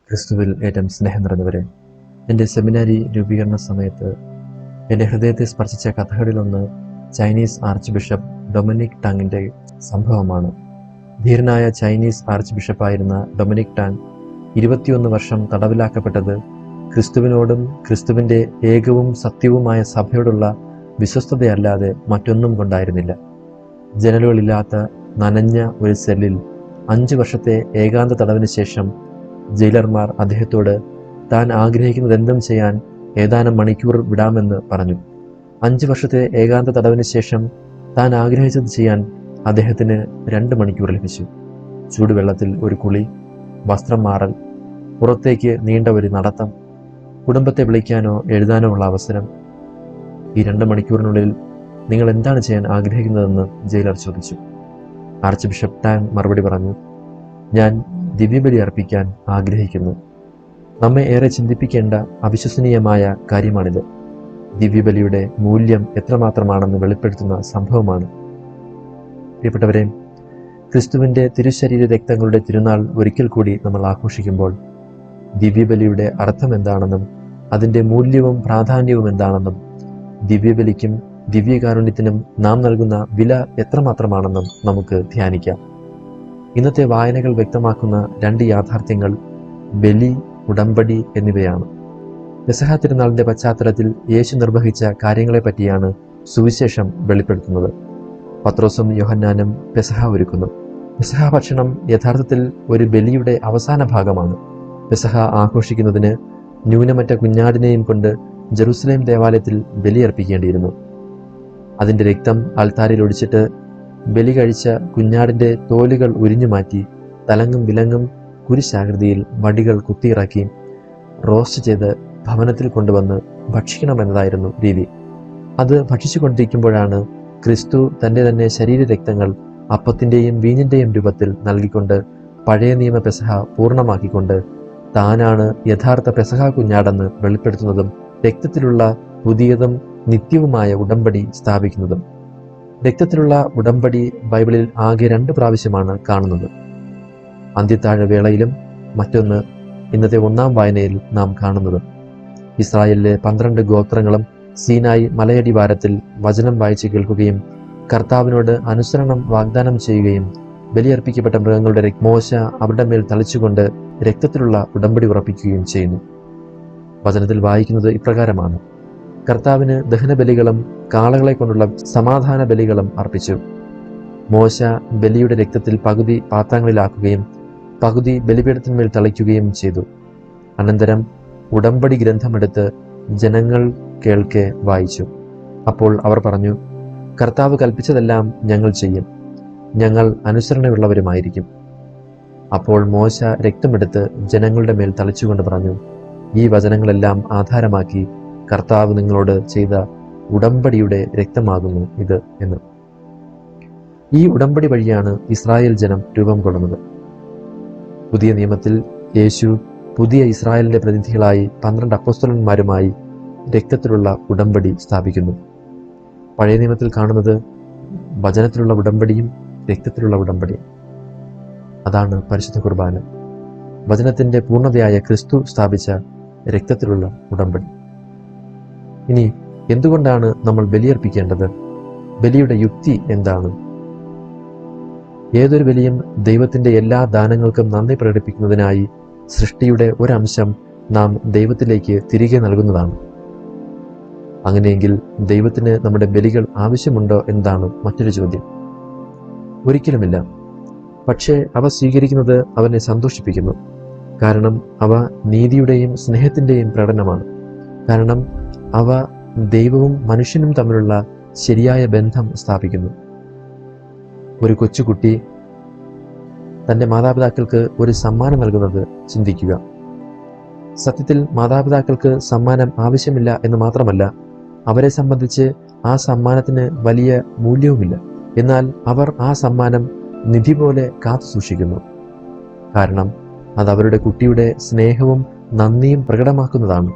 ക്രിസ്തുവിൽ ഏറ്റവും സ്നേഹം നിറഞ്ഞവരെ, എൻ്റെ സെമിനാരി രൂപീകരണ സമയത്ത് എൻ്റെ ഹൃദയത്തെ സ്പർശിച്ച കഥകളിലൊന്ന് ചൈനീസ് ആർച്ച് ബിഷപ്പ് ഡൊമിനിക് ടാങ്ങിൻ്റെ സംഭവമാണ്. ധീരനായ ചൈനീസ് ആർച്ച് ബിഷപ്പായിരുന്ന ഡൊമിനിക് ടാങ് 21 വർഷം തടവിലാക്കപ്പെട്ടത് ക്രിസ്തുവിനോടും ക്രിസ്തുവിൻ്റെ ഏകവും സത്യവുമായ സഭയോടുള്ള വിശ്വസ്തതയല്ലാതെ മറ്റൊന്നും കൊണ്ടായിരുന്നില്ല. ജനലുകളില്ലാത്ത നനഞ്ഞ ഒരു സെല്ലിൽ 5 വർഷത്തെ ഏകാന്ത തടവിന് ശേഷം ജയിലർമാർ അദ്ദേഹത്തോട് താൻ ആഗ്രഹിക്കുന്നതെന്തും ചെയ്യാൻ ഏതാനും മണിക്കൂർ വിടാമെന്ന് പറഞ്ഞു. 5 വർഷത്തെ ഏകാന്ത തടവിന് ശേഷം താൻ ആഗ്രഹിച്ചത് ചെയ്യാൻ അദ്ദേഹത്തിന് 2 മണിക്കൂർ ലഭിച്ചു. ചൂടുവെള്ളത്തിൽ ഒരു കുളി, വസ്ത്രം മാറൽ, പുറത്തേക്ക് നീണ്ട ഒരു നടത്തം, കുടുംബത്തെ വിളിക്കാനോ എഴുതാനോ ഉള്ള അവസരം. ഈ 2 മണിക്കൂറിനുള്ളിൽ നിങ്ങൾ എന്താണ് ചെയ്യാൻ ആഗ്രഹിക്കുന്നതെന്ന് ജയിലർ ചോദിച്ചു. ആർച്ച് ബിഷപ്പ് ടാങ് മറുപടി പറഞ്ഞു, ഞാൻ ദിവ്യബലി അർപ്പിക്കാൻ ആഗ്രഹിക്കുന്നു. നമ്മെ ഏറെ ചിന്തിപ്പിക്കേണ്ട അവിശ്വസനീയമായ കാര്യമാണിത്. ദിവ്യബലിയുടെ മൂല്യം എത്രമാത്രമാണെന്ന് വെളിപ്പെടുത്തുന്ന സംഭവമാണ്. പ്രിയപ്പെട്ടവരെ, ക്രിസ്തുവിൻ്റെ തിരുശരീര രക്തങ്ങളുടെ തിരുനാൾ ഒരിക്കൽ കൂടി നമ്മൾ ആഘോഷിക്കുമ്പോൾ ദിവ്യബലിയുടെ അർത്ഥം എന്താണെന്നും അതിൻ്റെ മൂല്യവും പ്രാധാന്യവും എന്താണെന്നും ദിവ്യബലിക്കും ദിവ്യകാരുണ്യത്തിനും നാം നൽകുന്ന വില എത്രമാത്രമാണെന്നും നമുക്ക് ധ്യാനിക്കാം. ഇന്നത്തെ വായനകൾ വ്യക്തമാക്കുന്ന 2 യാഥാർത്ഥ്യങ്ങൾ ബലി, ഉടമ്പടി എന്നിവയാണ്. പെസഹ തിരുനാളിൻ്റെ പശ്ചാത്തലത്തിൽ യേശു നിർവഹിച്ച കാര്യങ്ങളെപ്പറ്റിയാണ് സുവിശേഷം വെളിപ്പെടുത്തുന്നത്. പത്രോസും യോഹന്നാനും പെസഹ ഒരുക്കുന്നു. പെസഹ ഭക്ഷണം യഥാർത്ഥത്തിൽ ഒരു ബലിയുടെ അവസാന ഭാഗമാണ്. പെസഹ ആഘോഷിക്കുന്നതിന് ന്യൂനമറ്റ കുഞ്ഞാടിനെയും കൊണ്ട് ജെറുസലേം ദേവാലയത്തിൽ ബലിയർപ്പിക്കേണ്ടിയിരുന്നു. അതിൻ്റെ രക്തം അൾത്താരിൽ ഒഴിച്ചിട്ട് ബലി കഴിച്ച കുഞ്ഞാടിൻ്റെ തോലുകൾ ഉരിഞ്ഞു മാറ്റി തലങ്ങും വിലങ്ങും കുരിശാകൃതിയിൽ വടികൾ കുത്തിയിറക്കി റോസ്റ്റ് ചെയ്ത് ഭവനത്തിൽ കൊണ്ടുവന്ന് ഭക്ഷിക്കണമെന്നതായിരുന്നു രീതി. അത് ഭക്ഷിച്ചുകൊണ്ടിരിക്കുമ്പോഴാണ് ക്രിസ്തു തൻ്റെ തന്നെ ശരീരരക്തങ്ങൾ അപ്പത്തിൻ്റെയും വീഞ്ഞിൻ്റെയും രൂപത്തിൽ നൽകിക്കൊണ്ട് പഴയ നിയമ പെസഹ പൂർണ്ണമാക്കിക്കൊണ്ട് താനാണ് യഥാർത്ഥ പെസഹ കുഞ്ഞാടെന്ന് വെളിപ്പെടുത്തുന്നതും രക്തത്തിലുള്ള പുതിയതും നിത്യവുമായ ഉടമ്പടി സ്ഥാപിക്കുന്നതും. രക്തത്തിലുള്ള ഉടമ്പടി ബൈബിളിൽ ആകെ 2 പ്രാവശ്യമാണ് കാണുന്നത്. അന്ത്യത്താഴ വേളയിലും മറ്റൊന്ന് ഇന്നത്തെ 1-ാം വായനയിൽ നാം കാണുന്നത്. ഇസ്രായേലിലെ 12 ഗോത്രങ്ങളും സീനായി മലയടിവാരത്തിൽ വചനം വായിച്ച് കേൾക്കുകയും കർത്താവിനോട് അനുസരണം വാഗ്ദാനം ചെയ്യുകയും ബലിയർപ്പിക്കപ്പെട്ട മൃഗങ്ങളുടെ മോശ അവരുടെ മേൽ തളിച്ചുകൊണ്ട് രക്തത്തിലുള്ള ഉടമ്പടി ഉറപ്പിക്കുകയും ചെയ്യുന്നു. വചനത്തിൽ വായിക്കുന്നത് ഇപ്രകാരമാണ്: കർത്താവിന് ദഹനബലികളും കാളകളെ കൊണ്ടുള്ള സമാധാന ബലികളും അർപ്പിച്ചു. മോശ ബലിയുടെ രക്തത്തിൽ പകുതി പാത്രങ്ങളിലാക്കുകയും പകുതി ബലിപീഠത്തിന്മേൽ തളിക്കുകയും ചെയ്തു. അനന്തരം ഉടമ്പടി ഗ്രന്ഥമെടുത്ത് ജനങ്ങൾ കേൾക്കെ വായിച്ചു. അപ്പോൾ അവർ പറഞ്ഞു, കർത്താവ് കൽപ്പിച്ചതെല്ലാം ഞങ്ങൾ ചെയ്യും, ഞങ്ങൾ അനുസരണയുള്ളവരുമായിരിക്കും. അപ്പോൾ മോശ രക്തമെടുത്ത് ജനങ്ങളുടെ മേൽ തളിച്ചുകൊണ്ട് പറഞ്ഞു, ഈ വചനങ്ങളെല്ലാം ആധാരമാക്കി കർത്താവ് നിങ്ങളോട് ചെയ്ത ഉടമ്പടിയുടെ രക്തമാകുന്നു ഇത് എന്ന്. ഈ ഉടമ്പടി വഴിയാണ് ഇസ്രായേൽ ജനം രൂപം കൊള്ളുന്നത്. പുതിയ നിയമത്തിൽ യേശു പുതിയ ഇസ്രായേലിൻ്റെ പ്രതിനിധികളായി 12 അപ്പോസ്തലന്മാരുമായി രക്തത്തിലുള്ള ഉടമ്പടി സ്ഥാപിക്കുന്നു. പഴയ നിയമത്തിൽ കാണുന്നത് വചനത്തിലുള്ള ഉടമ്പടിയും രക്തത്തിലുള്ള ഉടമ്പടിയും. അതാണ് പരിശുദ്ധ കുർബാന, വചനത്തിൻ്റെ പൂർണ്ണതയായ ക്രിസ്തു സ്ഥാപിച്ച രക്തത്തിലുള്ള ഉടമ്പടി. ഇനി എന്തുകൊണ്ടാണ് നമ്മൾ ബലിയർപ്പിക്കേണ്ടത്? ബലിയുടെ യുക്തി എന്താണ്? ഏതൊരു ബലിയും ദൈവത്തിൻ്റെ എല്ലാ ദാനങ്ങൾക്കും നന്ദി പ്രകടിപ്പിക്കുന്നതിനായി സൃഷ്ടിയുടെ ഒരംശം നാം ദൈവത്തിലേക്ക് തിരികെ നൽകുന്നതാണ്. അങ്ങനെയെങ്കിൽ ദൈവത്തിന് നമ്മുടെ ബലികൾ ആവശ്യമുണ്ടോ എന്നതാണ് മറ്റൊരു ചോദ്യം. ഒരിക്കലുമില്ല. പക്ഷേ അവ സ്വീകരിക്കുന്നത് അവനെ സന്തോഷിപ്പിക്കുന്നു. കാരണം അവ നീതിയുടെയും സ്നേഹത്തിൻ്റെയും പ്രകടനമാണ്. കാരണം അവ ദൈവവും മനുഷ്യനും തമ്മിലുള്ള ശരിയായ ബന്ധം സ്ഥാപിക്കുന്നു. ഒരു കൊച്ചുകുട്ടി തൻ്റെ മാതാപിതാക്കൾക്ക് ഒരു സമ്മാനം നൽകുന്നത് ചിന്തിക്കുക. സത്യത്തിൽ മാതാപിതാക്കൾക്ക് സമ്മാനം ആവശ്യമില്ല എന്ന് മാത്രമല്ല, അവരെ സംബന്ധിച്ച് ആ സമ്മാനത്തിന് വലിയ മൂല്യവുമില്ല. എന്നാൽ അവർ ആ സമ്മാനം നിധി പോലെ കാത്തു സൂക്ഷിക്കുന്നു. കാരണം അത് അവരുടെ കുട്ടിയുടെ സ്നേഹവും നന്ദിയും പ്രകടമാക്കുന്നതാണ്.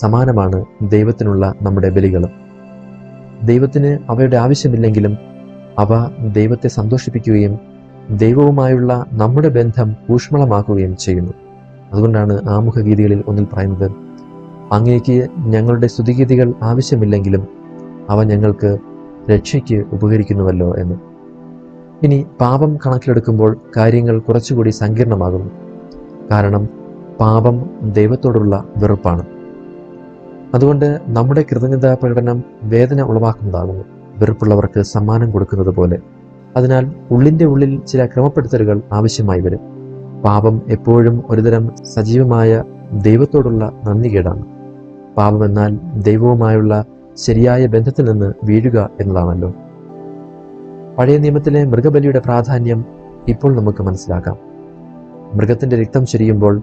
സമാനമാണ് ദൈവത്തിനുള്ള നമ്മുടെ ബലികളും. ദൈവത്തിന് അവയുടെ ആവശ്യമില്ലെങ്കിലും അവ ദൈവത്തെ സന്തോഷിപ്പിക്കുകയും ദൈവവുമായുള്ള നമ്മുടെ ബന്ധം ഊഷ്മളമാക്കുകയും ചെയ്യുന്നു. അതുകൊണ്ടാണ് ആമുഖഗീതികളിൽ ഒന്നിൽ പറയുന്നത്, അങ്ങേക്ക് ഞങ്ങളുടെ സ്തുതിഗീതികൾ ആവശ്യമില്ലെങ്കിലും അവ ഞങ്ങൾക്ക് രക്ഷയ്ക്ക് ഉപകരിക്കുന്നുവല്ലോ എന്ന്. ഇനി പാപം കണക്കിലെടുക്കുമ്പോൾ കാര്യങ്ങൾ കുറച്ചുകൂടി സങ്കീർണമാകുന്നു. കാരണം പാപം ദൈവത്തോടുള്ള വെറുപ്പാണ്. അതുകൊണ്ട് നമ്മുടെ കൃതജ്ഞതാ പ്രകടനം വേദന ഉളവാക്കുന്നതാകുന്നു, വെറുപ്പുള്ളവർക്ക് സമ്മാനം കൊടുക്കുന്നത് പോലെ. അതിനാൽ ഉള്ളിൻ്റെ ഉള്ളിൽ ചില ക്രമപ്പെടുത്തലുകൾ ആവശ്യമായി വരും. പാപം എപ്പോഴും ഒരുതരം സജീവമായ ദൈവത്തോടുള്ള നന്ദികേടാണ്. പാപമെന്നാൽ ദൈവവുമായുള്ള ശരിയായ ബന്ധത്തിൽ നിന്ന് വീഴുക എന്നതാണല്ലോ. പഴയ നിയമത്തിലെ മൃഗബലിയുടെ പ്രാധാന്യം ഇപ്പോൾ നമുക്ക് മനസ്സിലാക്കാം. മൃഗത്തിൻ്റെ രക്തം ചൊരിയുമ്പോൾ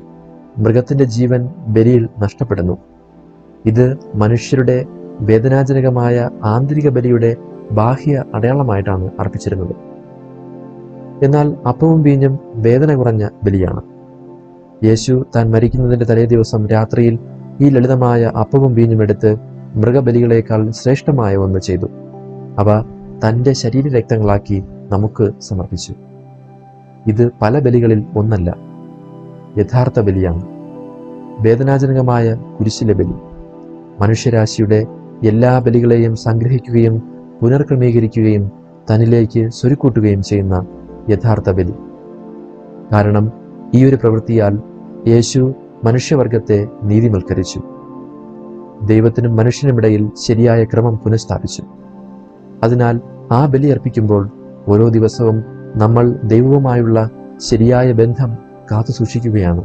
മൃഗത്തിൻ്റെ ജീവൻ ബലിയിൽ നഷ്ടപ്പെടുന്നു. ഇത് മനുഷ്യരുടെ വേദനാജനകമായ ആന്തരിക ബലിയുടെ ബാഹ്യ അടയാളമായിട്ടാണ് അർപ്പിച്ചിരുന്നത്. എന്നാൽ അപ്പവും വീഞ്ഞും വേദന കുറഞ്ഞ ബലിയാണ്. യേശു താൻ മരിക്കുന്നതിൻ്റെ തലേ ദിവസം രാത്രിയിൽ ഈ ലളിതമായ അപ്പവും വീഞ്ഞും എടുത്ത് മൃഗബലികളേക്കാൾ ശ്രേഷ്ഠമായ ഒന്ന് ചെയ്തു. അവ തൻ്റെ ശരീരരക്തങ്ങളാക്കി നമുക്ക് സമർപ്പിച്ചു. ഇത് പല ബലികളിൽ ഒന്നല്ല, യഥാർത്ഥ ബലിയാണ്. വേദനാജനകമായ കുരിശിലെ ബലി മനുഷ്യരാശിയുടെ എല്ലാ ബലികളെയും സംഗ്രഹിക്കുകയും പുനർക്രമീകരിക്കുകയും തന്നിലേക്ക് സ്വരുക്കൂട്ടുകയും ചെയ്യുന്ന യഥാർത്ഥ ബലി. കാരണം ഈ ഒരു പ്രവൃത്തിയാൽ യേശു മനുഷ്യവർഗത്തെ നീതിവൽക്കരിച്ചു. ദൈവത്തിനും മനുഷ്യനുമിടയിൽ ശരിയായ ക്രമം പുനഃസ്ഥാപിച്ചു. അതിനാൽ ആ ബലി അർപ്പിക്കുമ്പോൾ ഓരോ ദിവസവും നമ്മൾ ദൈവവുമായുള്ള ശരിയായ ബന്ധം കാത്തു സൂക്ഷിക്കുകയാണ്.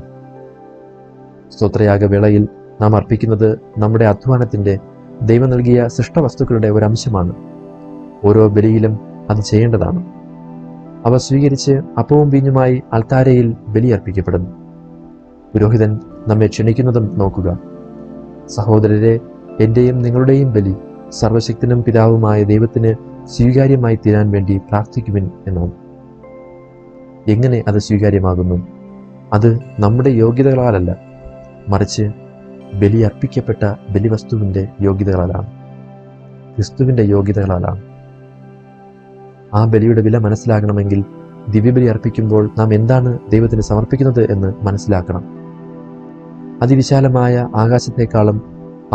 സ്തോത്രയാഗവേളയിൽ നാം അർപ്പിക്കുന്നത് നമ്മുടെ അധ്വാനത്തിൻ്റെ, ദൈവം നൽകിയ സൃഷ്ടവസ്തുക്കളുടെ ഒരംശമാണ്. ഓരോ ബലിയിലും അത് ചെയ്യേണ്ടതാണ്. അവ സ്വീകരിച്ച് അപ്പവും വീഞ്ഞുമായി അൾത്താരയിൽ ബലിയർപ്പിക്കപ്പെടുന്നു. പുരോഹിതൻ നമ്മെ ക്ഷണിക്കുന്നതും നോക്കുക. സഹോദരരെ, എൻ്റെയും നിങ്ങളുടെയും ബലി സർവശക്തനും പിതാവുമായ ദൈവത്തിന് സ്വീകാര്യമായി തീരാൻ വേണ്ടി പ്രാർത്ഥിക്കുവിൻ എന്നാണ്. എങ്ങനെ അത് സ്വീകാര്യമാകുന്നു? അത് നമ്മുടെ യോഗ്യതകളാലല്ല, മറിച്ച് ബലി അർപ്പിക്കപ്പെട്ട ബലിവസ്തുവിൻ്റെ യോഗ്യതകളാലാണ്, ക്രിസ്തുവിൻ്റെ യോഗ്യതകളാലാണ്. ആ ബലിയുടെ വില മനസ്സിലാകണമെങ്കിൽ ദിവ്യബലി അർപ്പിക്കുമ്പോൾ നാം എന്താണ് ദൈവത്തിന് സമർപ്പിക്കുന്നത് എന്ന് മനസ്സിലാക്കണം. അതിവിശാലമായ ആകാശത്തെക്കാളും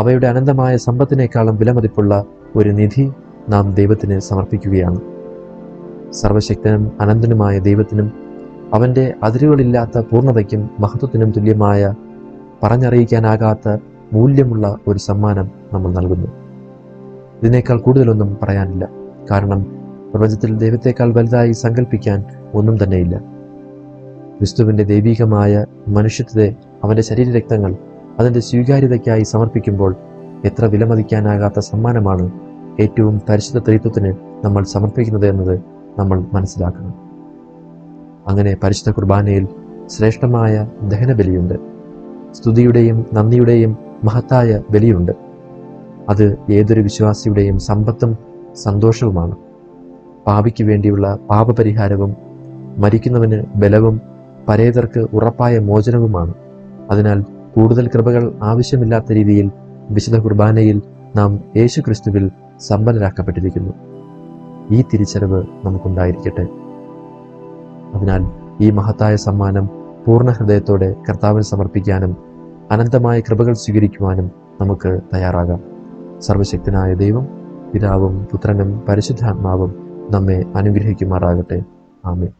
അവയുടെ അനന്തമായ സമ്പത്തിനേക്കാളും വിലമതിപ്പുള്ള ഒരു നിധി നാം ദൈവത്തിന് സമർപ്പിക്കുകയാണ്. സർവശക്തനും അനന്തനുമായ ദൈവത്തിനും അവൻ്റെ അതിരുകളില്ലാത്ത പൂർണ്ണതയ്ക്കും മഹത്വത്തിനും തുല്യമായ പറഞ്ഞറിയിക്കാനാകാത്ത മൂല്യമുള്ള ഒരു സമ്മാനം നമ്മൾ നൽകുന്നു. ഇതിനേക്കാൾ കൂടുതലൊന്നും പറയാനില്ല. കാരണം പ്രപഞ്ചത്തിൽ ദൈവത്തെക്കാൾ വലുതായി സങ്കല്പിക്കാൻ ഒന്നും തന്നെയില്ല. ക്രിസ്തുവിൻ്റെ ദൈവികമായ മനുഷ്യത്വത്തെ, അവൻ്റെ ശരീരരക്തങ്ങൾ അതിൻ്റെ സ്വീകാര്യതയ്ക്കായി സമർപ്പിക്കുമ്പോൾ എത്ര വിലമതിക്കാനാകാത്ത സമ്മാനമാണ് ഏറ്റവും പരിശുദ്ധ ത്രിത്വത്തിന് നമ്മൾ സമർപ്പിക്കുന്നത് എന്നത് നമ്മൾ മനസ്സിലാക്കണം. അങ്ങനെ പരിശുദ്ധ കുർബാനയിൽ ശ്രേഷ്ഠമായ ദഹനബലിയുണ്ട്. സ്തുതിയുടെയും നന്ദിയുടെയും മഹത്തായ ബലിയുണ്ട്. അത് ഏതൊരു വിശ്വാസിയുടെയും സമ്പത്തും സന്തോഷവുമാണ്. പാപിക്ക് വേണ്ടിയുള്ള പാപപരിഹാരവും മരിക്കുന്നവന് ബലവും പരേതർക്ക് ഉറപ്പായ മോചനവുമാണ്. അതിനാൽ കൂടുതൽ കൃപകൾ ആവശ്യമില്ലാത്ത രീതിയിൽ വിശുദ്ധ കുർബാനയിൽ നാം യേശു ക്രിസ്തുവിൽ സമ്പന്നരാക്കപ്പെട്ടിരിക്കുന്നു. ഈ തിരിച്ചറിവ് നമുക്കുണ്ടായിരിക്കട്ടെ. അതിനാൽ ഈ മഹത്തായ സമ്മാനം പൂർണ്ണ ഹൃദയത്തോടെ കർത്താവിന് സമർപ്പിക്കാനും അനന്തമായ കൃപകൾ സ്വീകരിക്കുവാനും നമുക്ക് തയ്യാറാകാം. സർവശക്തനായ ദൈവം, പിതാവും പുത്രനും പരിശുദ്ധാത്മാവും നമ്മെ അനുഗ്രഹിക്കുമാറാകട്ടെ. ആമേൻ.